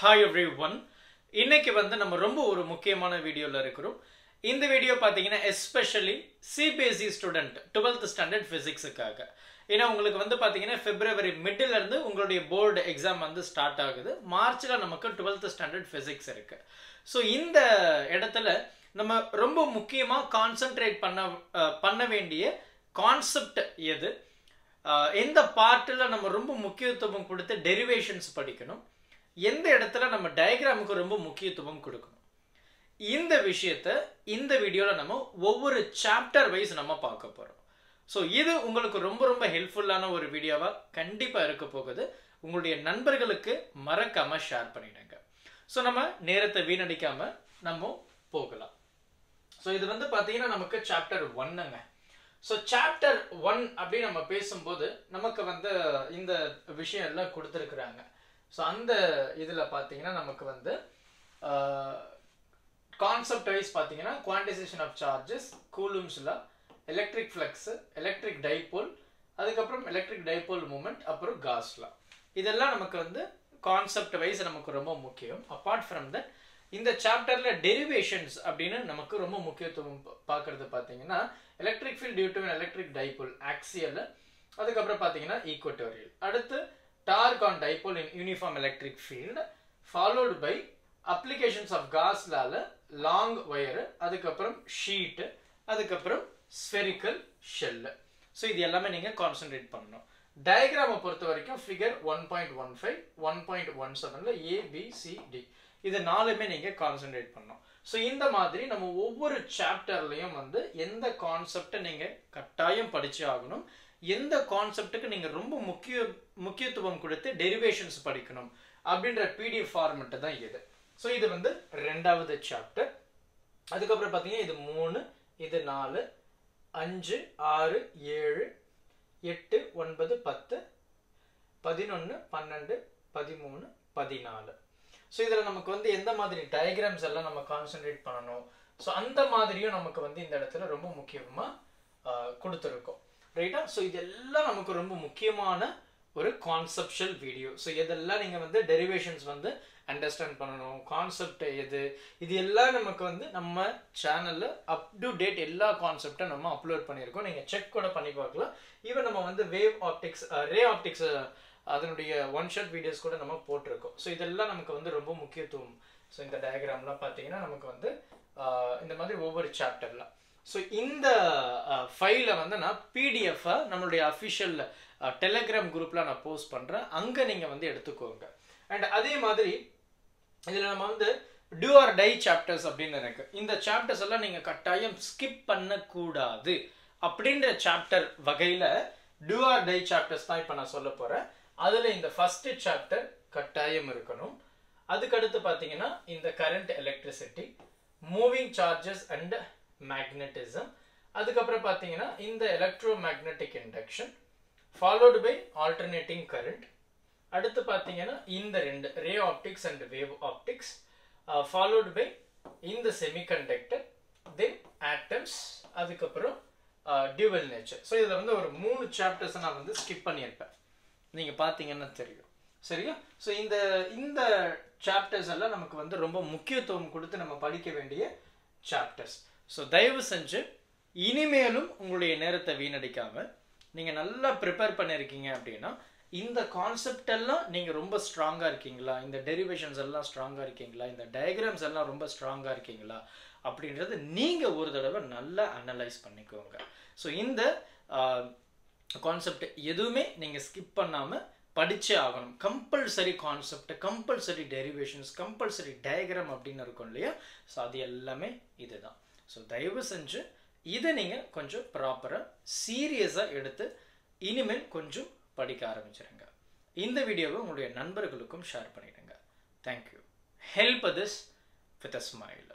Hi everyone. இன்னைக்கு வந்து நம்ம ரொம்ப ஒரு முக்கியமான வீடியோல இருக்கிறோம். இந்த வீடியோ பாத்தீங்கன்னா especially CBSE student 12th standard physicsக்காக. ஏன்னா உங்களுக்கு வந்து பாத்தீங்கன்னா February middle இருந்து உங்களுடைய போர்டு எக்ஸாம் வந்து ஸ்டார்ட் ஆகுது. மார்ச்ல நமக்கு 12th standard physics இருக்கு. சோ இந்த இடத்துல நம்ம ரொம்ப முக்கியமா கான்சென்ட்ரேட் பண்ண வேண்டிய கான்செப்ட் எது? எந்த பார்ட்ல நம்ம ரொம்ப முக்கியத்துவம் கொடுத்து டெரிவேஷன்ஸ் படிக்கணும், எந்த இடத்துல நம்ம டயக்ராமுக்கு ரொம்ப முக்கியத்துவம் கொடுக்கணும், இந்த விஷயத்தை இந்த வீடியோல நம்ம ஒவ்வொரு சாப்டர் வைஸ் நம்ம பார்க்க போறோம். ஸோ இது உங்களுக்கு ரொம்ப ரொம்ப ஹெல்ப்ஃபுல்லான ஒரு வீடியோவா கண்டிப்பா இருக்க போகுது. உங்களுடைய நண்பர்களுக்கு மறக்காம ஷேர் பண்ணிடுங்க. ஸோ நம்ம நேரத்தை வீணடிக்காம நம்ம போகலாம். ஸோ இது வந்து பாத்தீங்கன்னா நமக்கு சாப்டர் 1ங்க. ஸோ சாப்டர் 1 அப்படின்னு நம்ம பேசும்போது நமக்கு வந்து இந்த விஷயம் எல்லாம் கொடுத்துருக்குறாங்க. ஸோ அந்த இதில் பார்த்தீங்கன்னா நமக்கு வந்து கான்செப்ட் வைஸ் பார்த்தீங்கன்னா quantization of charges, Coulomb's law, electric flux, electric dipole, அதுக்கப்புறம் எலக்ட்ரிக் டைபோல் மூமெண்ட், அப்புறம் காஸ் லா. இதெல்லாம் நமக்கு வந்து கான்செப்ட் வைஸ் நமக்கு ரொம்ப முக்கியம். அப்பார்ட் ஃப்ரம் தட் இந்த சாப்டர்ல டெரிவேஷன்ஸ் அப்படின்னு நமக்கு ரொம்ப முக்கியத்துவம் பார்க்கறது பார்த்தீங்கன்னா electric field due to electric dipole axial, அதுக்கப்புறம் பார்த்தீங்கன்னா ஈக்குவட்டோரியல், அடுத்து torque on dipole in uniform electric field, followed by applications of Gauss law long wire, அதுக்கப்புறம் ஷீட், அதுக்கப்புறம் ஸ்பெரிக்கல் ஷெல். ஸோ இது எல்லாமே நீங்கள் கான்சென்ட்ரேட் பண்ணணும். டயக்ராமை பொறுத்த வரைக்கும் ஃபிகர் 1.15, 1.17ல ABCD இது நாலுமே நீங்கள் கான்சென்ட்ரேட் பண்ணணும். ஸோ இந்த மாதிரி நம்ம ஒவ்வொரு சாப்டர்லையும் வந்து எந்த கான்செப்டை நீங்கள் கட்டாயம் படிச்சு ஆகணும், எந்த கான்செப்டுக்கு நீங்கள் ரொம்ப முக்கியத்துவம் கொடுத்து டெரிவேஷன்ஸ் படிக்கணும் அப்படின்ற PDF ஃபார்மெட்டு தான் இது. ஸோ இது வந்து 2வது சாப்டர். அதுக்கப்புறம் பார்த்தீங்கன்னா இது 3, இது 4, 5, 6, 7, 8, 9, 10, 11, 12, 13, 14. ஸோ இதில் நமக்கு வந்து எந்த மாதிரி டயக்ராம்ஸ் எல்லாம் நம்ம கான்சென்ட்ரேட் பண்ணணும், ஸோ அந்த மாதிரியும் நமக்கு வந்து இந்த இடத்துல ரொம்ப முக்கியமாக கொடுத்துருக்கோம். ரைட்டா? ஸோ இதெல்லாம் நமக்கு ரொம்ப முக்கியமான ஒரு கான்செப்ஷுவல் வீடியோ. ஸோ இதெல்லாம் நீங்கள் வந்து டெரிவேஷன்ஸ் வந்து அண்டர்ஸ்டாண்ட் பண்ணணும், கான்செப்ட் எது, இது எல்லாம் நமக்கு வந்து நம்ம சேனலில் அப் டு டேட் எல்லா கான்செப்டும் நம்ம அப்லோட் பண்ணியிருக்கோம். நீங்கள் செக் கூட பண்ணி பார்க்கலாம். ஈவன் நம்ம வந்து வேவ் ஆப்டிக்ஸ், ரே ஆப்டிக்ஸ் அதனுடைய ஒன் ஷாட் வீடியோஸ் கூட நம்ம போட்டிருக்கோம். ஸோ இதெல்லாம் நமக்கு வந்து ரொம்ப முக்கியத்துவம். ஸோ இந்த டயக்ராம்லாம் பார்த்தீங்கன்னா நமக்கு வந்து இந்த மாதிரி ஒவ்வொரு சாப்டர்லாம். ஸோ இந்த ஃபைலை வந்து நான் PDF நம்மளுடைய அஃபிஷியல் டெலகிராம் குரூப்பில் நான் போஸ்ட் பண்ணுறேன், அங்கே நீங்கள் வந்து எடுத்துக்கோங்க. அண்ட் அதே மாதிரி இதில் நம்ம வந்து டூ ஆர் டை சாப்டர்ஸ் அப்படின்னு இருக்கு. இந்த சாப்டர்ஸ் எல்லாம் நீங்கள் கட்டாயம் ஸ்கிப் பண்ணக்கூடாது அப்படின்ற சாப்டர் வகையில் டூ ஆர் டை சாப்டர்ஸ் தான் இப்போ நான் சொல்ல போகிறேன். அதில் இந்த ஃபர்ஸ்ட் சாப்டர் கட்டாயம் இருக்கணும். அதுக்கடுத்து பார்த்தீங்கன்னா இந்த current electricity, moving charges and magnetism, அதுக்கப்புறம் பார்த்தீங்கன்னா இந்த electromagnetic induction, followed by alternating current, அடுத்து பார்த்தீங்கன்னா இந்த 2 ray optics and wave optics, followed by இந்த செமிகண்டக்டர், தென் ஆட்டம்ஸ், அதுக்கப்புறம் டியூவல் நேச்சர். ஸோ இதில் வந்து ஒரு 3 சாப்டர்ஸ் நான் வந்து ஸ்கிப் பண்ணியிருப்பேன், நீங்கள் பார்த்தீங்கன்னா தெரியும். சரியா? ஸோ இந்த சாப்டர்ஸ் எல்லாம் நமக்கு வந்து ரொம்ப முக்கியத்துவம் கொடுத்து நம்ம படிக்க வேண்டிய சாப்டர்ஸ். ஸோ தயவு செஞ்சு இனிமேலும் உங்களுடைய நேரத்தை வீணடிக்காமல் நீங்கள் நல்லா ப்ரிப்பேர் பண்ணியிருக்கீங்க அப்படின்னா இந்த கான்செப்ட் எல்லாம் நீங்கள் ரொம்ப ஸ்ட்ராங்காக இருக்கீங்களா, இந்த டெரிவேஷன்ஸ் எல்லாம் ஸ்ட்ராங்காக இருக்கீங்களா, இந்த டயக்ராம்ஸ் எல்லாம் ரொம்ப ஸ்ட்ராங்காக இருக்கீங்களா அப்படின்றது நீங்கள் ஒரு தடவை நல்லா அனலைஸ் பண்ணிக்கோங்க. ஸோ இந்த கான்செப்ட் எதுவுமே நீங்கள் ஸ்கிப் பண்ணாமல் படிச்சே ஆகணும். Compulsory concept, compulsory derivations, compulsory diagram அப்படின்னு இருக்கும் இல்லையா? ஸோ அது எல்லாமே இதுதான். ஸோ தயவு செஞ்சு இதை நீங்கள் கொஞ்சம் ப்ராப்பராக சீரியஸாக எடுத்து இனிமேல் கொஞ்சம் படிக்க ஆரம்பிச்சிருங்க. இந்த வீடியோவை உங்களுடைய நண்பர்களுக்கும் ஷேர் பண்ணிடுங்க. Thank you. Help this with a smile.